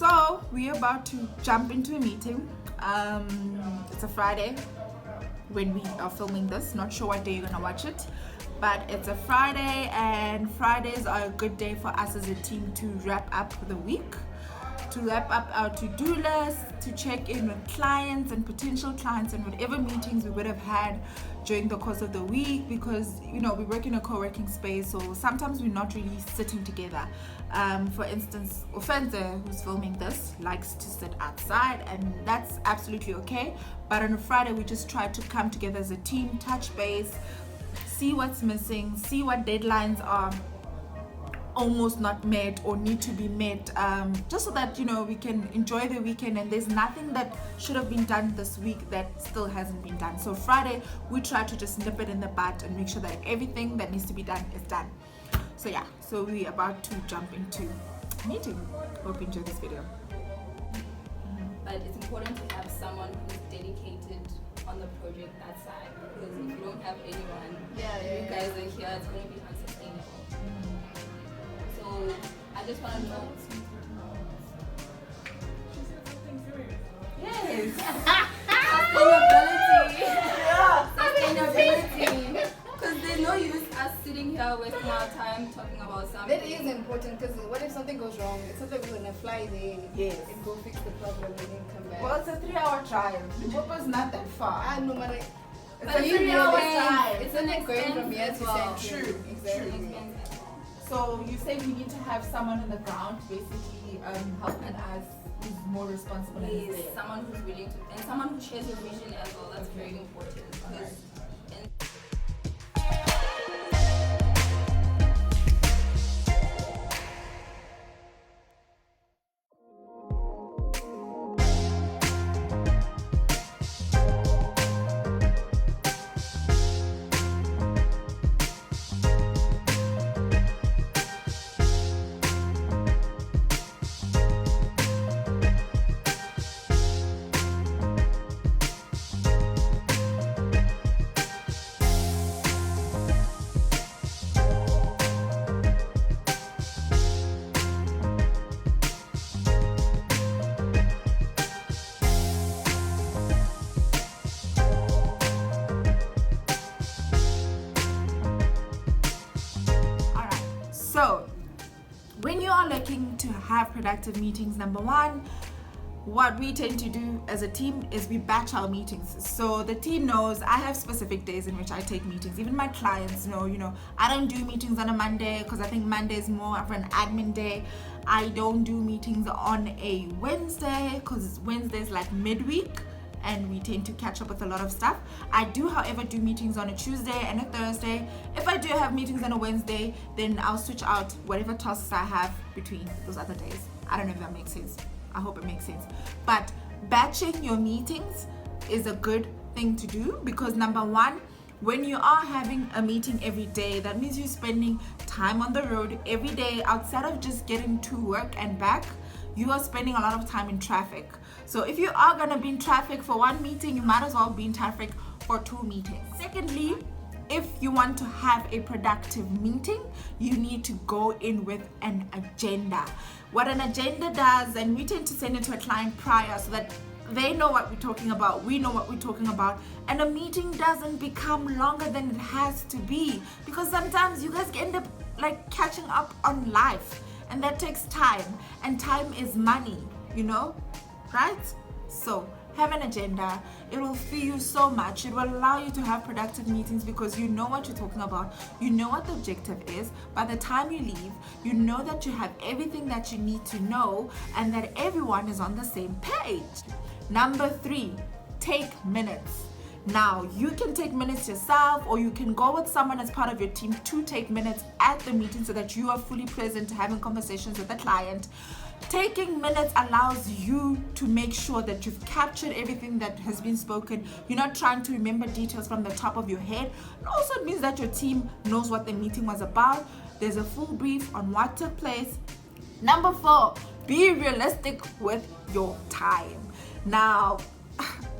So we're about to jump into a meeting. It's a Friday when we are filming this. Not sure what day you're gonna watch it, but it's a Friday, and Fridays are a good day for us as a team to wrap up the week, to wrap up our to-do list, to check in with clients and potential clients and whatever meetings we would have had during the course of the week, because we work in a co-working space, so sometimes we're not really sitting together. For instance, Ofenze, who's filming this, likes to sit outside, and that's absolutely okay. But on a Friday, we just try to come together as a team, touch base, see what's missing, see what deadlines are almost not met or need to be met, just so that we can enjoy the weekend, and there's nothing that should have been done this week that still hasn't been done. So Friday we try to just nip it in the bud and make sure that everything that needs to be done is done. So yeah, so we're about to jump into a meeting. Hope you enjoy this video. But it's important to have someone who's dedicated on the project that side, because if you don't have anyone, you guys are here, it's going to be unsustainable. So I just want to know. Yes. Sustainability. Because there's no use us sitting here wasting our time talking about something. That is important, because what if something goes wrong? It's not like we're gonna fly there and go fix the problem and then come back. Well, it's a 3-hour drive. Limpopo's not that far. I know, but it's a 3-hour drive. It's not going from here to Central. True, exactly. So you say we need to have someone on the ground, basically helping us, who's more responsible. Yes, someone who's willing to, and someone who shares your vision as well. That's very important. Because so, when you are looking to have productive meetings, number one, what we tend to do as a team is we batch our meetings. So the team knows I have specific days in which I take meetings. Even my clients know, I don't do meetings on a Monday because I think Monday is more of an admin day. I don't do meetings on a Wednesday because Wednesday is like midweek, and we tend to catch up with a lot of stuff. I do, however, do meetings on a Tuesday and a Thursday. If I do have meetings on a Wednesday, then I'll switch out whatever tasks I have between those other days. I don't know if that makes sense. I hope it makes sense. But batching your meetings is a good thing to do, because number one, when you are having a meeting every day, that means you're spending time on the road every day. Outside of just getting to work and back, you are spending a lot of time in traffic. So if you are gonna be in traffic for one meeting, you might as well be in traffic for 2 meetings. Secondly, if you want to have a productive meeting, you need to go in with an agenda. What an agenda does, and we tend to send it to a client prior so that they know what we're talking about, we know what we're talking about, and a meeting doesn't become longer than it has to be, because sometimes you guys end up like catching up on life, and that takes time, and time is money, right? So have an agenda. It will free you so much. It will allow you to have productive meetings because you know what you're talking about, you know what the objective is. By the time you leave, you know that you have everything that you need to know and that everyone is on the same page. Number 3, take minutes. Now, you can take minutes yourself, or you can go with someone as part of your team to take minutes at the meeting so that you are fully present, having conversations with the client. Taking minutes allows you to make sure that you've captured everything that has been spoken. You're not trying to remember details from the top of your head. It also means that your team knows what the meeting was about. There's a full brief on what took place. Number 4, be realistic with your time. Now,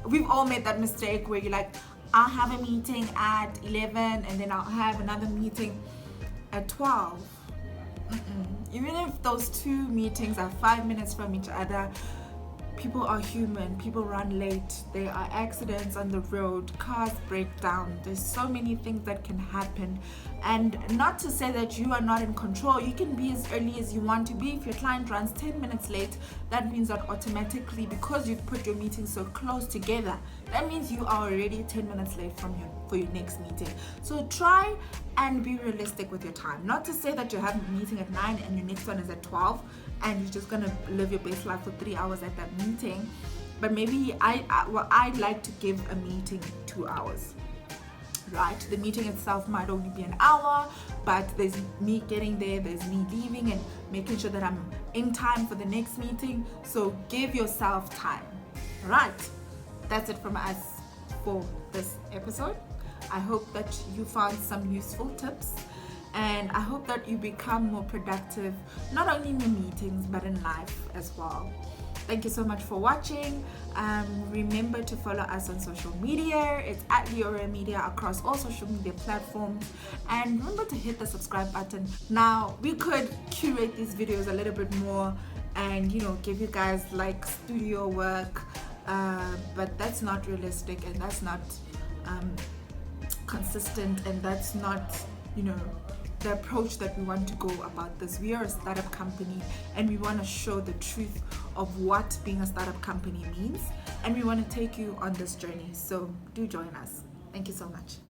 we've all made that mistake where you're like, I'll have a meeting at 11 and then I'll have another meeting at 12. even if those 2 meetings are 5 minutes from each other, people are human, people run late, there are accidents on the road, cars break down, there's so many things that can happen. And not to say that you are not in control, you can be as early as you want to be. If your client runs 10 minutes late, that means that automatically, because you've put your meetings so close together, that means you are already 10 minutes late for your next meeting. So try and be realistic with your time. Not to say that you have a meeting at 9 and your next one is at 12 and you're just gonna live your best life for 3 hours at that meeting, but maybe I'd like to give a meeting 2 hours. Right, the meeting itself might only be an hour, but there's me getting there, there's me leaving and making sure that I'm in time for the next meeting. So give yourself time. Right, that's it from us for this episode. I hope that you found some useful tips, and I hope that you become more productive, not only in your meetings but in life as well. Thank you so much for watching. Remember to follow us on social media. It's at Leora Media across all social media platforms. And remember to hit the subscribe button. Now, we could curate these videos a little bit more and, give you guys like studio work, but that's not realistic, and that's not consistent, and that's not, the approach that we want to go about this. We are a startup company, and we want to show the truth of what being a startup company means, and we want to take you on this journey. So do join us. Thank you so much.